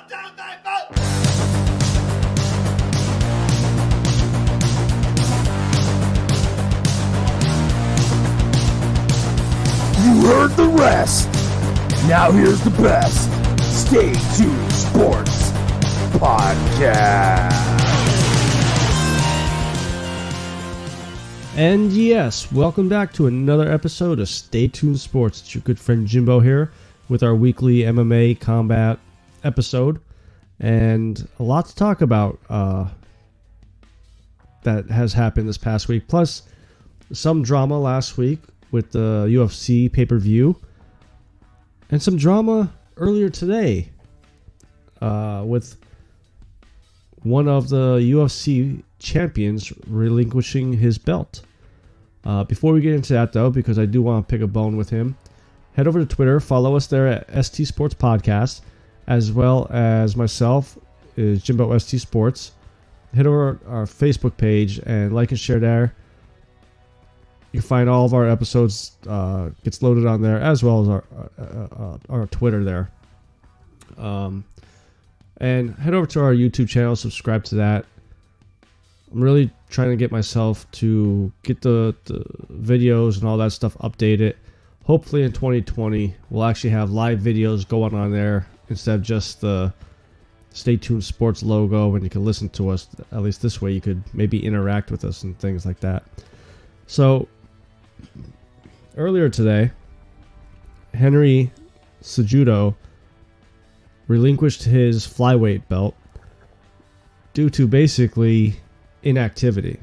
down that vote! You heard the rest. Now here's the best. Stay tuned Sports Podcast. And yes, welcome back to another episode of Stay Tuned Sports. It's your good friend Jimbo here with our weekly MMA combat episode. And a lot to talk about that has happened this past week. Plus, some drama last week with the UFC pay-per-view. And some drama earlier today with one of the UFC champions relinquishing his belt. Before we get into that, though, because I do want to pick a bone with him, head over to Twitter, follow us there at ST Sports Podcast, as well as myself, is Jimbo ST Sports. Head over our Facebook page and like and share there. You can find all of our episodes, gets loaded on there, as well as our Twitter there. And head over to our YouTube channel, subscribe to that. I'm really trying to get myself to get the videos and all that stuff updated. Hopefully in 2020, we'll actually have live videos going on there instead of just the Stay Tuned Sports logo, and you can listen to us. At least this way you could maybe interact with us and things like that. So, earlier today, Henry Cejudo relinquished his flyweight belt due to basically inactivity.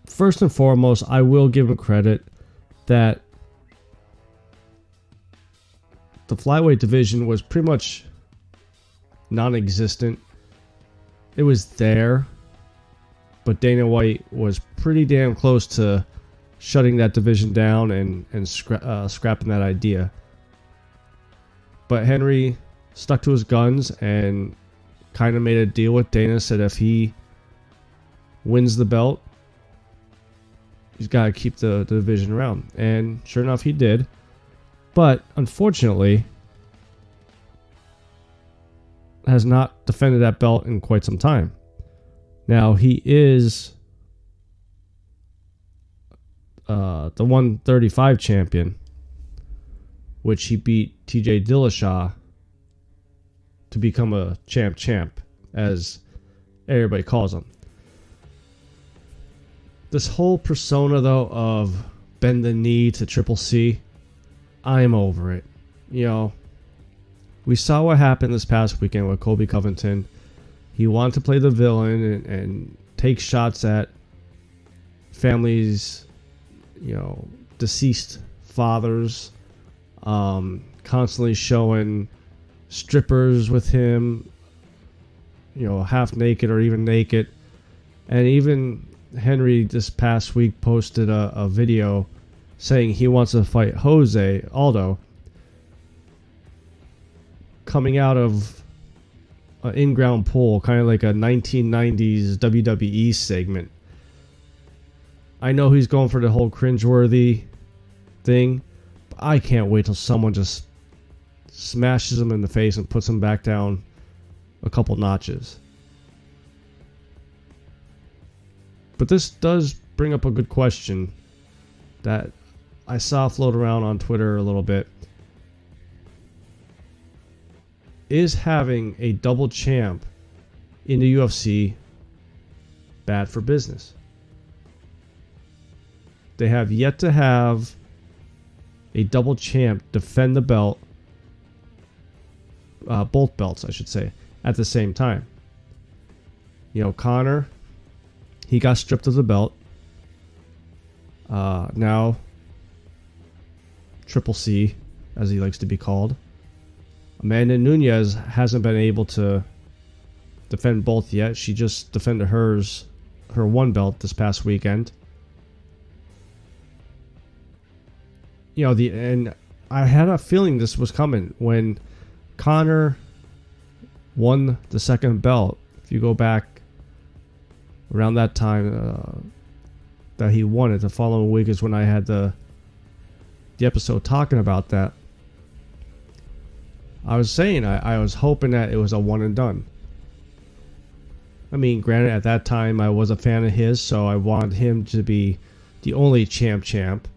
First and foremost, I will give him credit that the flyweight division was pretty much non-existent. It was there, but Dana White was pretty damn close to shutting that division down and scrapping that idea. But Henry stuck to his guns and kind of made a deal with Dana, said if he wins the belt, he's got to keep the division around. And sure enough, he did. But unfortunately, has not defended that belt in quite some time. Now, he is the 135 champion, which he beat TJ Dillashaw to become a champ, as everybody calls him. This whole persona, though, of bend the knee to Triple C, I'm over it. You know, we saw what happened this past weekend with Colby Covington. He wanted to play the villain and take shots at families, you know, deceased fathers, constantly showing strippers with him, you know, half naked or even naked. And even Henry this past week posted a video saying he wants to fight Aldo, coming out of an in-ground pool, kind of like a 1990s WWE segment. I know he's going for the whole cringeworthy thing, but I can't wait till someone just smashes him in the face and puts him back down a couple notches. But this does bring up a good question that I saw float around on Twitter a little bit. Is having a double champ in the UFC bad for business? They have yet to have a double champ defend the belt, both belts, I should say, at the same time. You know, Conor, he got stripped of the belt. Now, Triple C, as he likes to be called, Amanda Nunez hasn't been able to defend both yet. She just defended her one belt this past weekend. You know, and I had a feeling this was coming when Conor won the second belt. If you go back around that time that he won it, the following week is when I had the episode talking about that. I was saying I was hoping that it was a one and done. I mean, granted, at that time I was a fan of his, so I wanted him to be the only champ.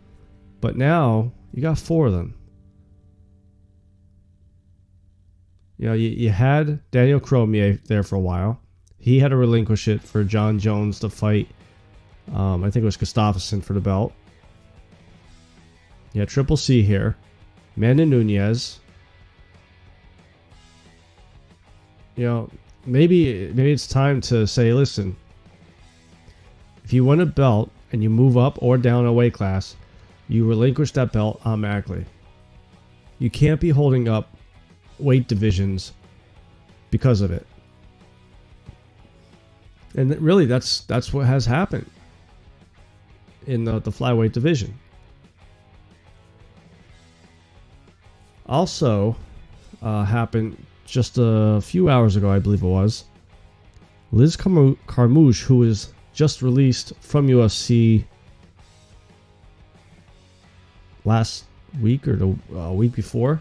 But now you got 4 of them. You know, you had Daniel Cormier there for a while. He had to relinquish it for John Jones to fight. I think it was Gustafsson for the belt. You had Triple C here. Amanda Nunez. You know, maybe it's time to say, listen, if you win a belt and you move up or down a weight class, you relinquish that belt automatically. You can't be holding up weight divisions because of it. And really, that's what has happened in the flyweight division. Also, happened just a few hours ago, I believe it was. Liz Carmouche, who was just released from UFC last week or the week before,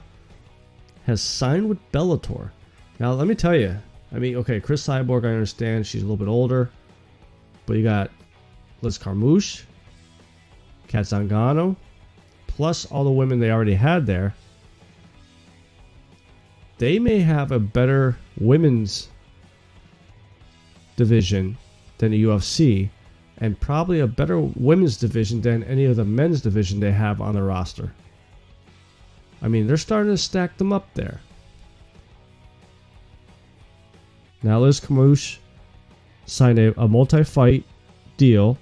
has signed with Bellator. Now, let me tell you, I mean, okay, Chris Cyborg, I understand she's a little bit older, but you got Liz Carmouche, Kat Zingano, plus all the women they already had there. They may have a better women's division than the UFC, and probably a better women's division than any of the men's division they have on their roster. I mean, they're starting to stack them up there. Now Liz Carmouche signed a multi-fight deal.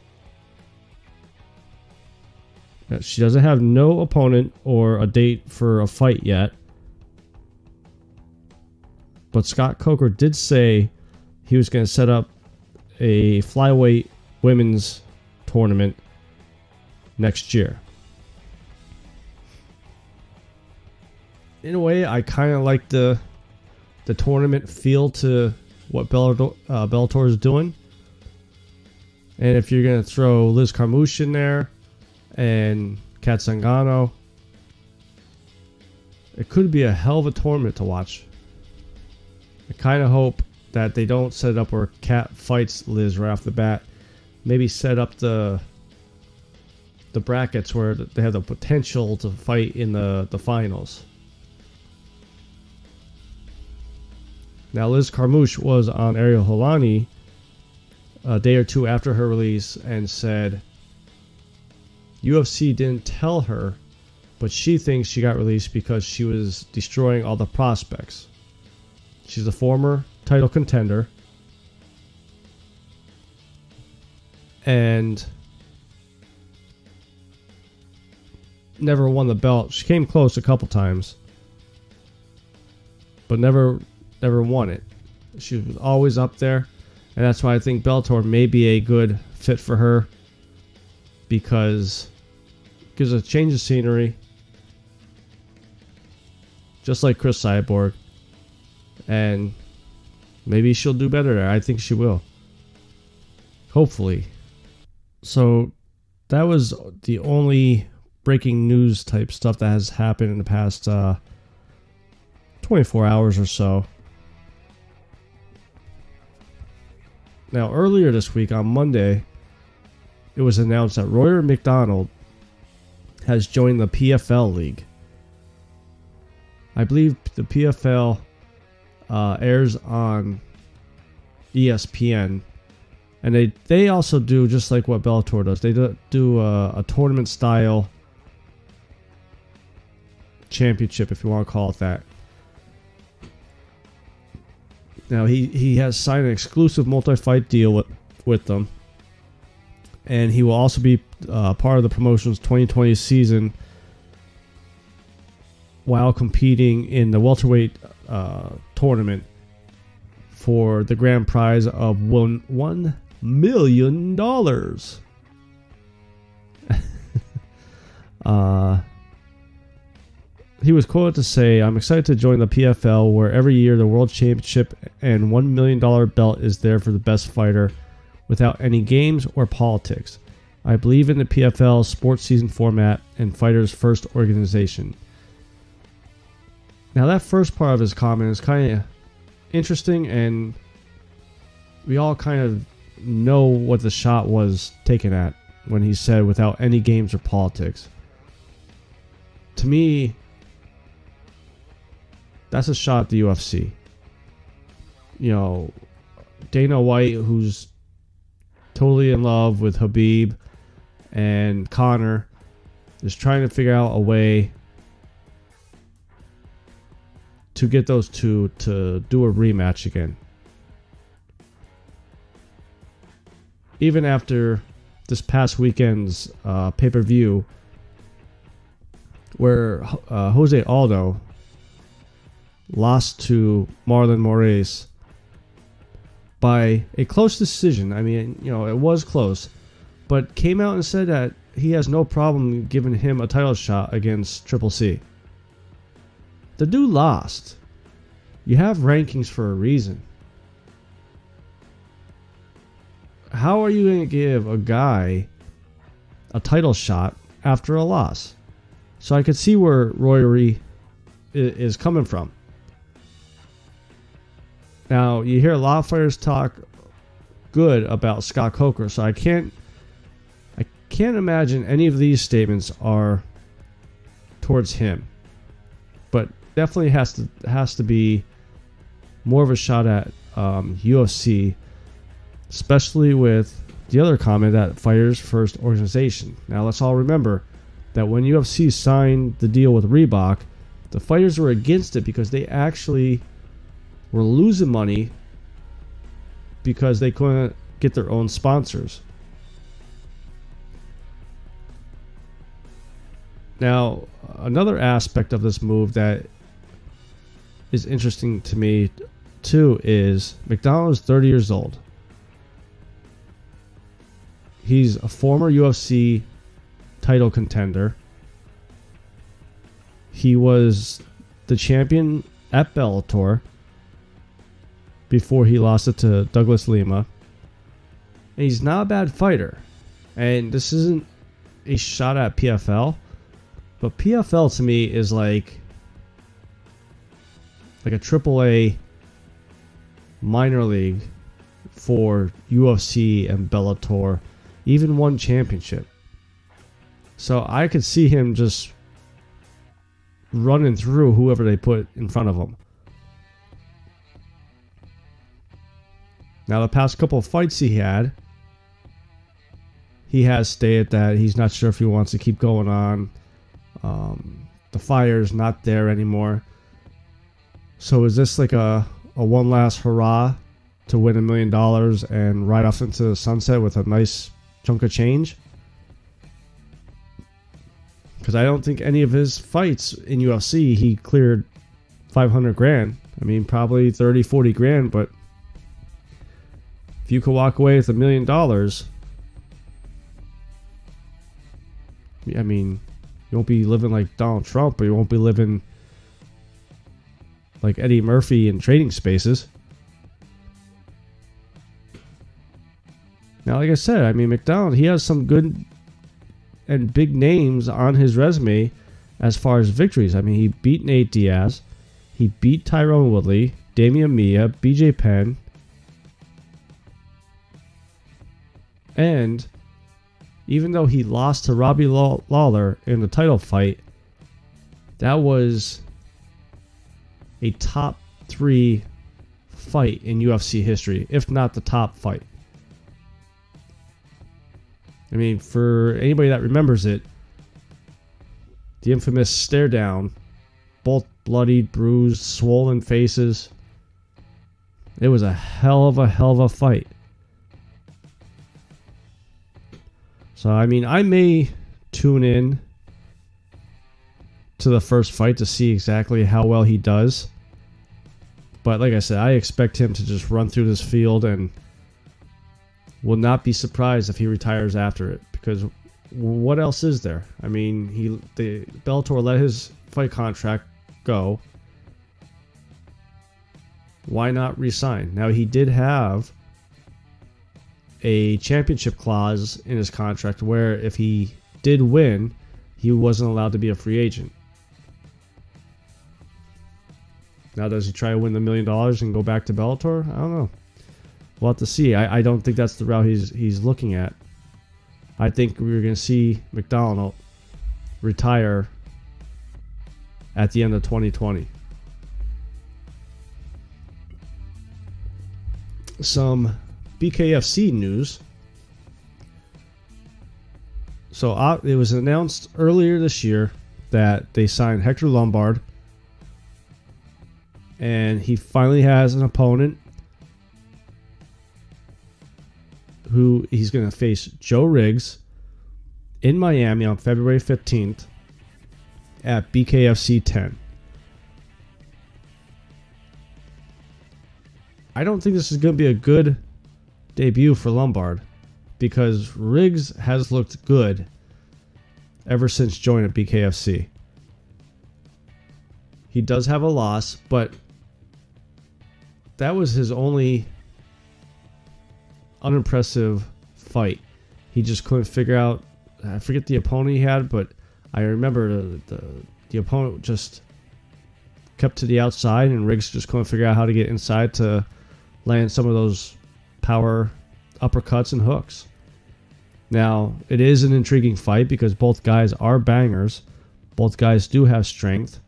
She doesn't have no opponent or a date for a fight yet. But Scott Coker did say he was going to set up a flyweight women's tournament next year. In a way, I kind of like the tournament feel to what Bellator is doing. And if you're going to throw Liz Carmouche in there and Kat Zingano, it could be a hell of a tournament to watch. I kind of hope that they don't set it up where Kat fights Liz right off the bat. Maybe set up the brackets where they have the potential to fight in the finals. Now, Liz Carmouche was on Ariel Helwani a day or two after her release and said UFC didn't tell her, but she thinks she got released because she was destroying all the prospects. She's a former title contender. And never won the belt. She came close a couple times, but never won it. She was always up there, and that's why I think Bellator may be a good fit for her, because it gives a change of scenery, just like Chris Cyborg. And maybe she'll do better there. I think she will. Hopefully. So that was the only breaking news type stuff that has happened in the past 24 hours or so. Now, earlier this week on Monday, it was announced that Rory MacDonald has joined the PFL League. I believe the PFL airs on ESPN, and they also do just like what Bellator does. They do a tournament style championship, if you want to call it that. Now he has signed an exclusive multi-fight deal with them, and he will also be part of the promotion's 2020 season while competing in the welterweight tournament for the grand prize of $1 million. He was quoted to say, "I'm excited to join the PFL, where every year the World Championship and $1 million belt is there for the best fighter without any games or politics. I believe in the PFL sports season format and fighters' first organization." Now that first part of his comment is kind of interesting, and we all kind of know what the shot was taken at when he said without any games or politics. To me, that's a shot at the UFC. You know, Dana White, who's totally in love with Khabib and Conor, is trying to figure out a way to get those two to do a rematch again. Even after this past weekend's pay-per-view, where Jose Aldo lost to Marlon Moraes by a close decision. I mean, you know, it was close, but came out and said that he has no problem giving him a title shot against Triple C. The dude lost. You have rankings for a reason. How are you going to give a guy a title shot after a loss? So I could see where Rory is coming from. Now, you hear a lot of fighters talk good about Scott Coker, so I can't imagine any of these statements are towards him. But definitely has to be more of a shot at UFC, especially with the other comment that Fighters First organization. Now, let's all remember that when UFC signed the deal with Reebok, the fighters were against it because they actually were losing money because they couldn't get their own sponsors. Now, another aspect of this move that is interesting to me too is MacDonald is 30 years old. He's a former UFC title contender. He was the champion at Bellator before he lost it to Douglas Lima. And he's not a bad fighter. And this isn't a shot at PFL, but PFL to me is like a AAA minor league for UFC and Bellator, even one championship. So I could see him just running through whoever they put in front of him. Now, the past couple of fights he has stated that he's not sure if he wants to keep going on. The fire's not there anymore. So is this like a one last hurrah to win $1 million and ride off into the sunset with a nice chunk of change? Because I don't think any of his fights in UFC he cleared 500 grand. I mean, probably 30, 40 grand, but if you could walk away with $1 million, I mean, you won't be living like Donald Trump, but you won't be living like Eddie Murphy in Trading Spaces. Now, like I said, I mean, MacDonald, he has some good and big names on his resume as far as victories. I mean, he beat Nate Diaz. He beat Tyrone Woodley, Damian Mia, BJ Penn. And even though he lost to Robbie Lawler in the title fight, that was a top 3 fight in UFC history, if not the top fight. I mean, for anybody that remembers it, the infamous stare down, both bloodied, bruised, swollen faces. It was a hell of a fight. So, I mean, I may tune in to the first fight to see exactly how well he does. But like I said, I expect him to just run through this field and will not be surprised if he retires after it. Because what else is there? I mean, the Bellator let his fight contract go. Why not resign? Now, he did have a championship clause in his contract where if he did win, he wasn't allowed to be a free agent. Now, does he try to win the $1 million and go back to Bellator? I don't know. We'll have to see. I don't think that's the route he's looking at. I think we're going to see MacDonald retire at the end of 2020. Some BKFC news. So it was announced earlier this year that they signed Hector Lombard, and he finally has an opponent who he's going to face Joe Riggs in Miami on February 15th at BKFC 10. I don't think this is going to be a good debut for Lombard because Riggs has looked good ever since joining BKFC. He does have a loss, but that was his only unimpressive fight. He just couldn't figure out, I forget the opponent he had, but I remember the opponent just kept to the outside and Riggs just couldn't figure out how to get inside to land some of those power uppercuts and hooks. Now, it is an intriguing fight because both guys are bangers. Both guys do have strength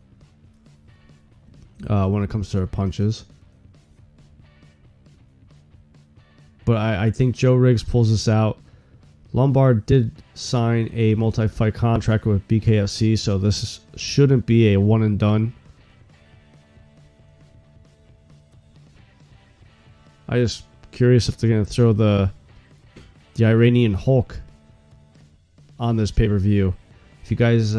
when it comes to their punches. But I think Joe Riggs pulls this out. Lombard did sign a multi-fight contract with BKFC, so this shouldn't be a one and done. I'm just curious if they're going to throw the Iranian Hulk on this pay-per-view. If you guys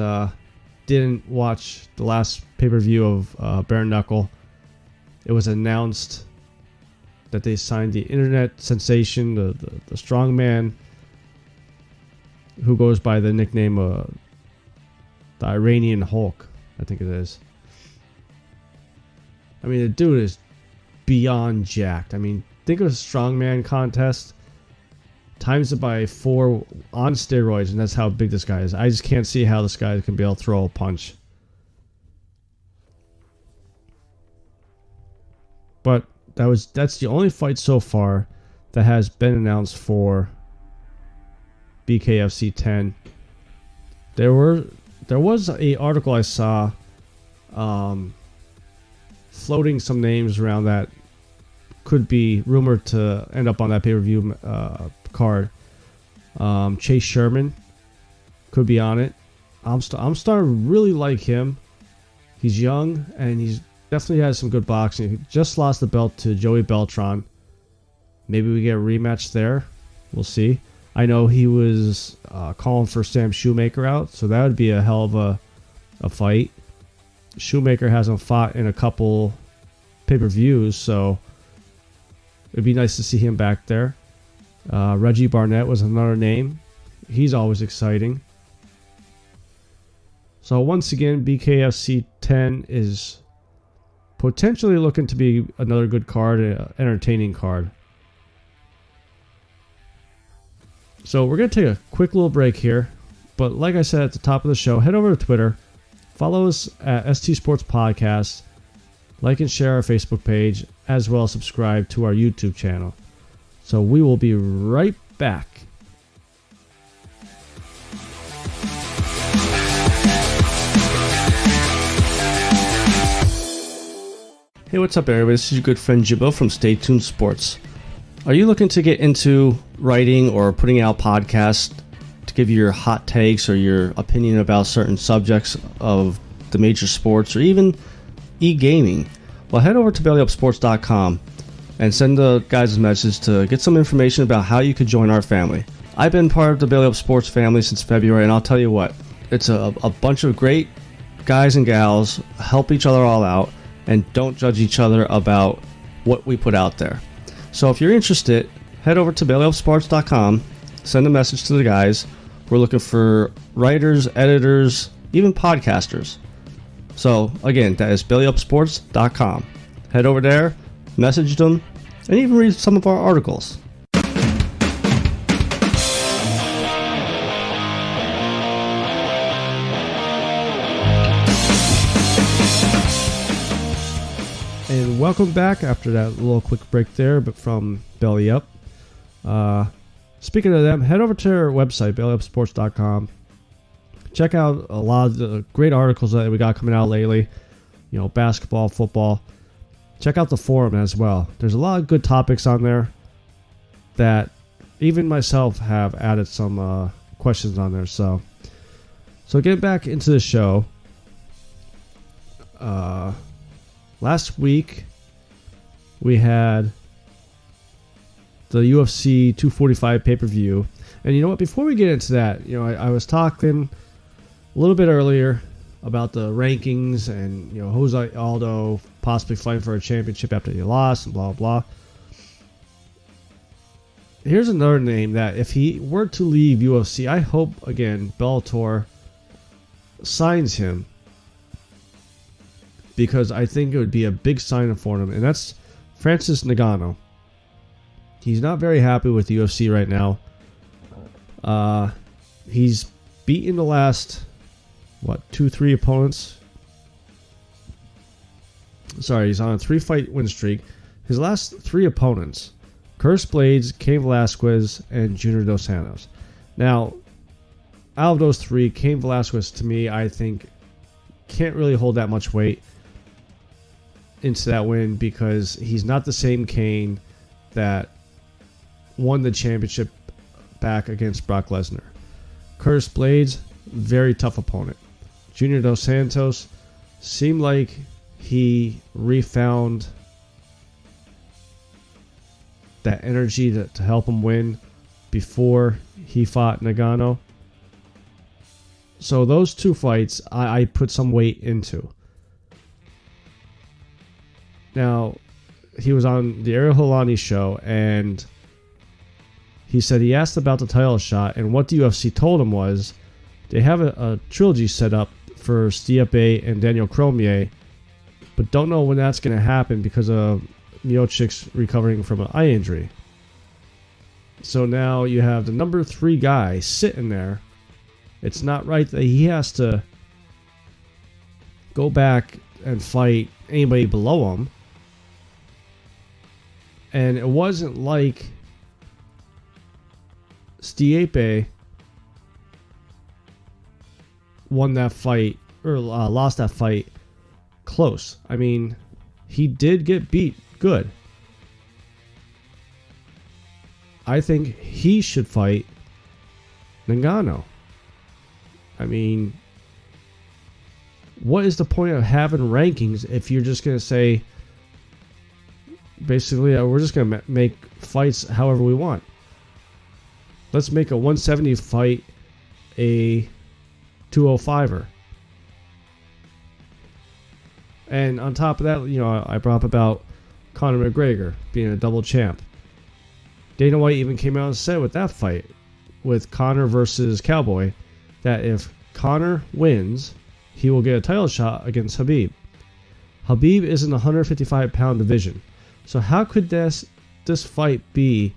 didn't watch the last pay-per-view of Bare Knuckle, it was announced that they signed the internet sensation, the strongman, who goes by the nickname the Iranian Hulk, I think it is. I mean, the dude is beyond jacked. I mean, think of a strongman contest, times it by 4 on steroids, and that's how big this guy is. I just can't see how this guy can be able to throw a punch. But that's the only fight so far that has been announced for BKFC 10. There was a article I saw floating some names around that could be rumored to end up on that pay-per-view card. Chase Sherman could be on it. I'm starting to really like him. He's young and he's definitely has some good boxing. He just lost the belt to Joey Beltran. Maybe we get a rematch there. We'll see. I know he was calling for Sam Shoemaker out, so that would be a hell of a fight. Shoemaker hasn't fought in a couple pay-per-views, so it'd be nice to see him back there. Reggie Barnett was another name. He's always exciting. So once again, BKFC 10 is potentially looking to be another good card, an entertaining card. So we're going to take a quick little break here. But like I said at the top of the show, head over to Twitter. Follow us at ST Sports Podcast. Like and share our Facebook page, as well as subscribe to our YouTube channel. So we will be right back. Hey, what's up, everybody? This is your good friend Jimbo from Stay Tuned Sports. Are you looking to get into writing or putting out podcasts to give your hot takes or your opinion about certain subjects of the major sports or even e-gaming? Well, head over to bellyupsports.com and send the guys a message to get some information about how you could join our family. I've been part of the Belly Up Sports family since February, and I'll tell you what, it's a bunch of great guys and gals, help each other all out, and don't judge each other about what we put out there. So if you're interested, head over to bellyupsports.com, send a message to the guys. We're looking for writers, editors, even podcasters. So again, that is bellyupsports.com. Head over there, message them, and even read some of our articles. welcome back after that little quick break there, but from Belly Up. Speaking of them, head over to our website, bellyupsports.com. Check out a lot of the great articles that we got coming out lately. Basketball, football. Check out the forum as well. There's a lot of good topics on there that even myself have added some questions on there. So getting back into the show. Last week we had the UFC 245 pay-per-view. And you know what? Before we get into that, I was talking a little bit earlier about the rankings and, Jose Aldo possibly fighting for a championship after he lost and blah, blah. Here's another name that if he were to leave UFC, I hope, again, Bellator signs him, because I think it would be a big sign for him, and that's Francis Ngannou. He's not very happy with the UFC right now. He's beaten the last, 2-3 opponents. Sorry, he's on a 3-fight win streak. His last 3 opponents, Curse Blades, Cain Velasquez, and Junior Dos Santos. Now, out of those 3, Cain Velasquez, to me, I think, can't really hold that much weight into that win, because he's not the same Cain that won the championship back against Brock Lesnar. Curtis Blades, very tough opponent. Junior Dos Santos seemed like he refound that energy to help him win before he fought Ngannou. So those 2 fights I put some weight into. Now, he was on the Ariel Helwani show, and he said he asked about the title shot, and what the UFC told him was they have a trilogy set up for Stipe and Daniel Cormier, but don't know when that's going to happen because of Miocic's recovering from an eye injury. So now you have the number 3 guy sitting there. It's not right that he has to go back and fight anybody below him. And it wasn't like Stipe won that fight or lost that fight close. I mean, he did get beat good. I think he should fight Ngannou. I mean, what is the point of having rankings if you're just going to say, basically, we're just going to make fights however we want? Let's make a 170 fight a 205er. And on top of that, I brought up about Conor McGregor being a double champ. Dana White even came out and said with that fight, with Conor versus Cowboy, that if Conor wins, he will get a title shot against Khabib. Khabib is in the 155-pound division. So how could this fight be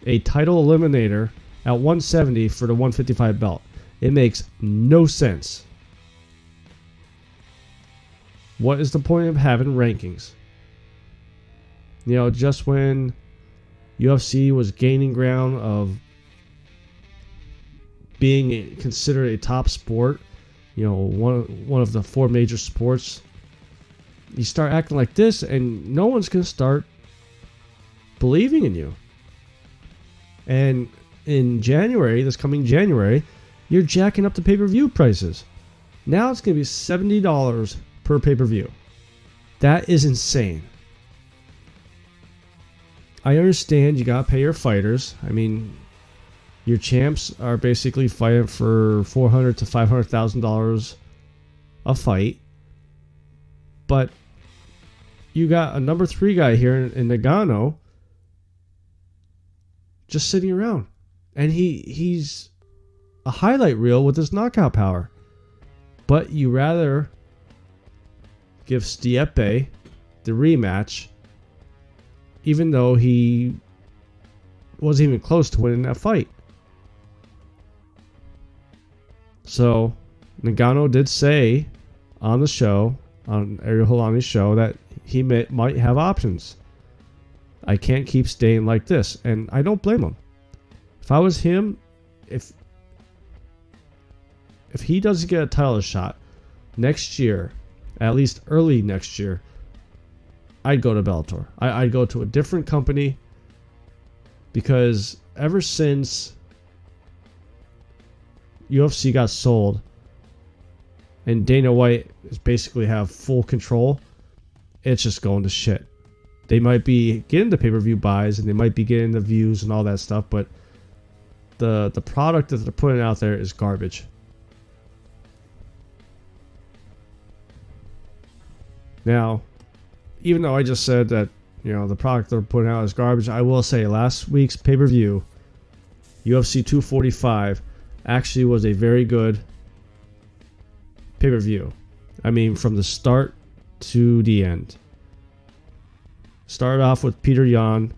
a title eliminator at 170 for the 155 belt? It makes no sense. What is the point of having rankings? Just when UFC was gaining ground of being considered a top sport, one of the 4 major sports, you start acting like this and no one's going to start believing in you. And in January, this coming January, you're jacking up the pay-per-view prices. Now it's going to be $70 per pay-per-view. That is insane. I understand you got to pay your fighters. I mean, your champs are basically fighting for $400,000 to $500,000 a fight. But you got a number 3 guy here in Ngannou just sitting around. And he's a highlight reel with his knockout power. But you rather give Stipe the rematch, even though he wasn't even close to winning that fight. So Ngannou did say on the show, on Ariel Helwani's show, that he might have options. I can't keep staying like this, and I don't blame him. If I was him, if he doesn't get a title shot next year, at least early next year, I'd go to Bellator. I'd go to a different company, because ever since UFC got sold and Dana White is basically have full control, it's just going to shit. They might be getting the pay-per-view buys and they might be getting the views and all that stuff, but the product that they're putting out there is garbage. Now, even though I just said that, the product they're putting out is garbage, I will say last week's pay-per-view, UFC 245, actually was a very good pay-per-view. I mean, from the start to the end. Started off with Peter Yan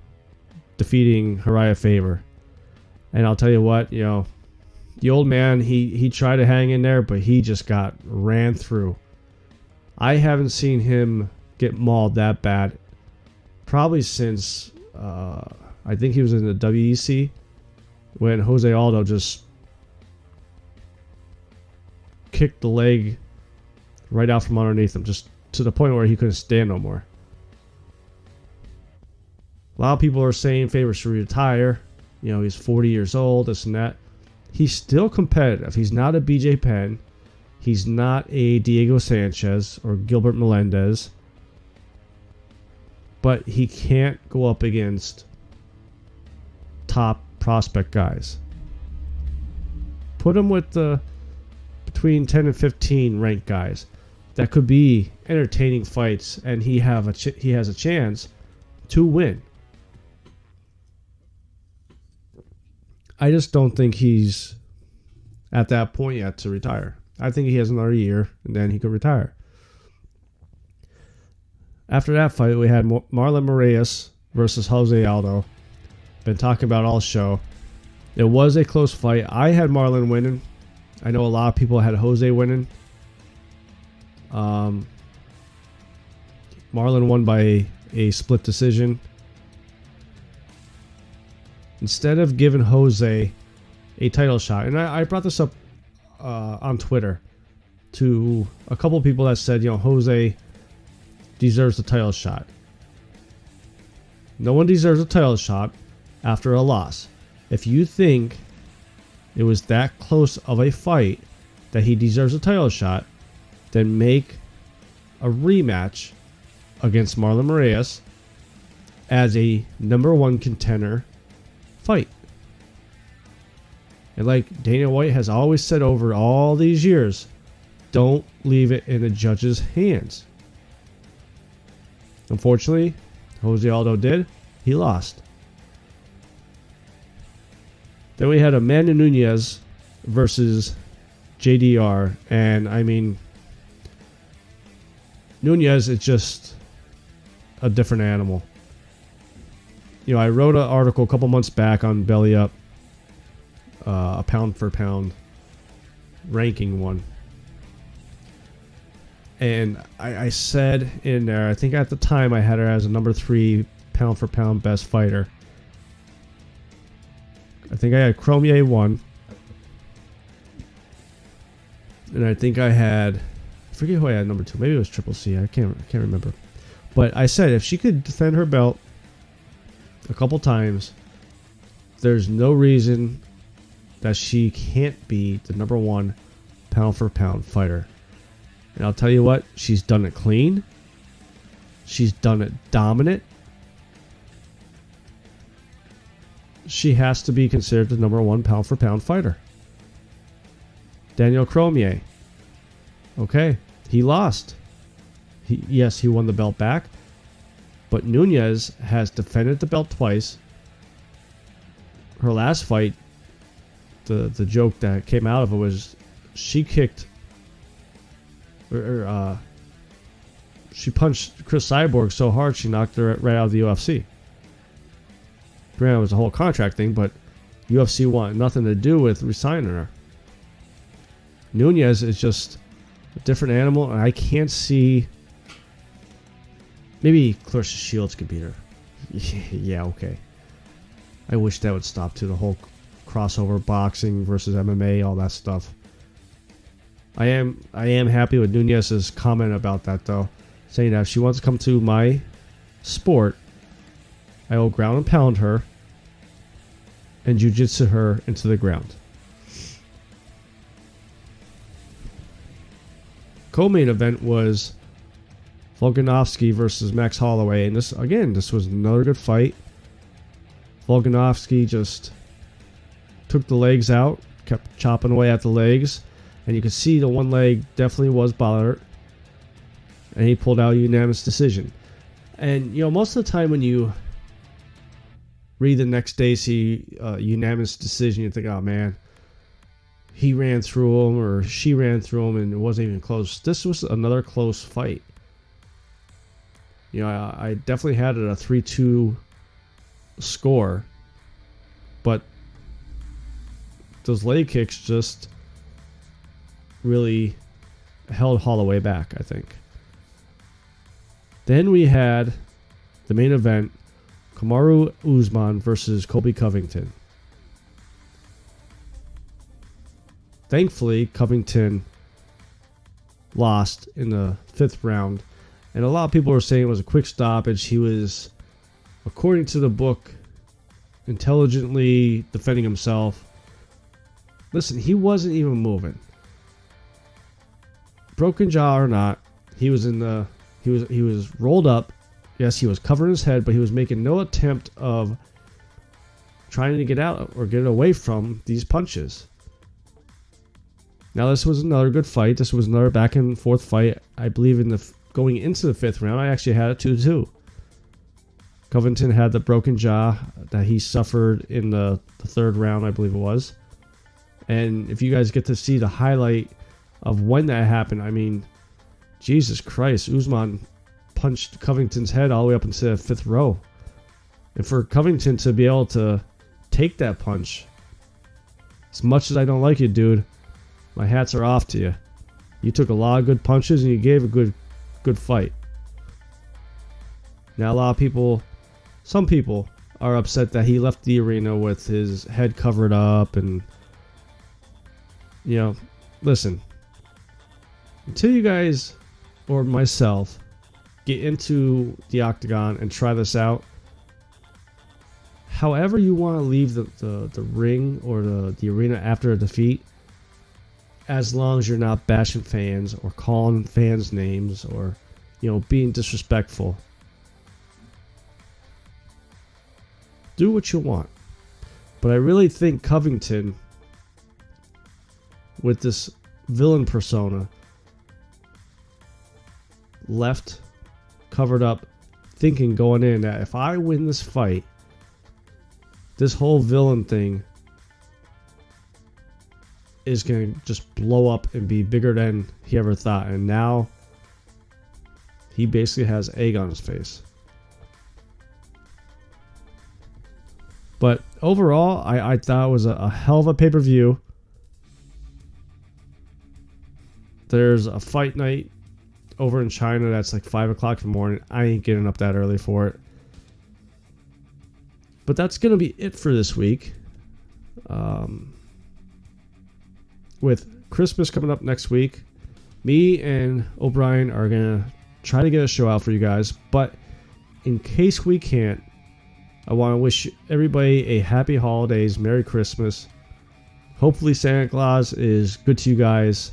defeating Uriah Faber. And I'll tell you what, the old man, he tried to hang in there, but he just got ran through. I haven't seen him get mauled that bad probably since I think he was in the WEC when Jose Aldo just kicked the leg right out from underneath him, just to the point where he couldn't stand no more. A lot of people are saying Faber should retire. He's 40 years old, this and that. He's still competitive. He's not a BJ Penn. He's not a Diego Sanchez or Gilbert Melendez. But he can't go up against top prospect guys. Put him with the between 10 and 15 ranked guys. That could be entertaining fights, and he has a chance to win. I just don't think he's at that point yet to retire. I think he has another year, and then he could retire. After that fight, we had Marlon Moraes versus Jose Aldo. Been talking about all show. It was a close fight. I had Marlon winning. I know a lot of people had Jose winning. Marlon won by a split decision. Instead of giving Jose a title shot, and I brought this up on Twitter to a couple of people that said, Jose deserves the title shot. No one deserves a title shot after a loss. If you think it was that close of a fight that he deserves a title shot, then make a rematch against Marlon Moraes as a number one contender fight. And like Dana White has always said over all these years, don't leave it in the judge's hands. Unfortunately, Jose Aldo did. He lost. Then we had Amanda Nunez versus JDR. And I mean, Nunez is just a different animal. I wrote an article a couple months back on Belly Up, a pound for pound ranking one. And I said in there, I think at the time I had her as a number 3 pound for pound best fighter. I think I had Cormier 1. And I think I forget who I had number 2. Maybe it was Triple C. I can't remember. But I said if she could defend her belt a couple times, there's no reason that she can't be the number 1 pound for pound fighter. And I'll tell you what, she's done it clean. She's done it dominant. She has to be considered the number 1 pound for pound fighter. Daniel Cormier. Okay, he lost. Yes, he won the belt back. But Nunez has defended the belt twice. Her last fight, the joke that came out of it was she kicked, she punched Chris Cyborg so hard she knocked her right out of the UFC. Granted, it was a whole contract thing, but UFC wanted nothing to do with resigning her. Nunez is just a different animal, and I can't see Maybe Clarissa Shields could beat her. Yeah, okay. I wish that would stop too. The whole crossover boxing versus MMA, all that stuff. I am happy with Nunez's comment about that though, saying that if she wants to come to my sport, I will ground and pound her and jiu-jitsu her into the ground. Co-main event was Volkanovski versus Max Holloway, and this was another good fight. Volkanovski just took the legs out, kept chopping away at the legs, and you could see the one leg definitely was bothered, and he pulled out a unanimous decision. And most of the time when you read the next day, see unanimous decision, you think, oh man, he ran through him or she ran through him and it wasn't even close. This was another close fight. I definitely had it a 3-2 score, but those leg kicks just really held Holloway back, I think. Then we had the main event, Kamaru Usman versus Colby Covington. Thankfully, Covington lost in the 5th round, and a lot of people were saying it was a quick stoppage. He was, according to the book, intelligently defending himself. Listen, he wasn't even moving. Broken jaw or not, he was rolled up. Yes, he was covering his head, but he was making no attempt of trying to get out or get away from these punches. Now, this was another good fight. This was another back and forth fight. I believe going into the 5th round, I actually had it 2-2. Covington had the broken jaw that he suffered in the 3rd round, I believe it was. And if you guys get to see the highlight of when that happened, I mean, Jesus Christ, Usman punched Covington's head all the way up into the 5th row. And for Covington to be able to take that punch, as much as I don't like you, dude, my hats are off to you. You took a lot of good punches and you gave a good fight. Now a lot of people, some people are upset that he left the arena with his head covered up, and listen, until you guys or myself get into the octagon and try this out, however you want to leave the ring or the arena after a defeat, as long as you're not bashing fans or calling fans names or being disrespectful, do what you want. But I really think Covington, with this villain persona, left covered up, thinking going in that if I win this fight, this whole villain thing is going to just blow up and be bigger than he ever thought. And now he basically has egg on his face. But overall, I thought it was a hell of a pay-per-view. There's a fight night over in China that's like 5 o'clock in the morning. I ain't getting up that early for it. But that's going to be it for this week. With Christmas coming up next week, me and O'Brien are going to try to get a show out for you guys. But in case we can't, I want to wish everybody a happy holidays, Merry Christmas. Hopefully Santa Claus is good to you guys.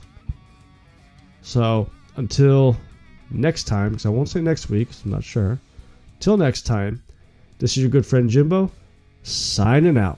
So until next time, because I won't say next week, because I'm not sure. Till next time, this is your good friend Jimbo, signing out.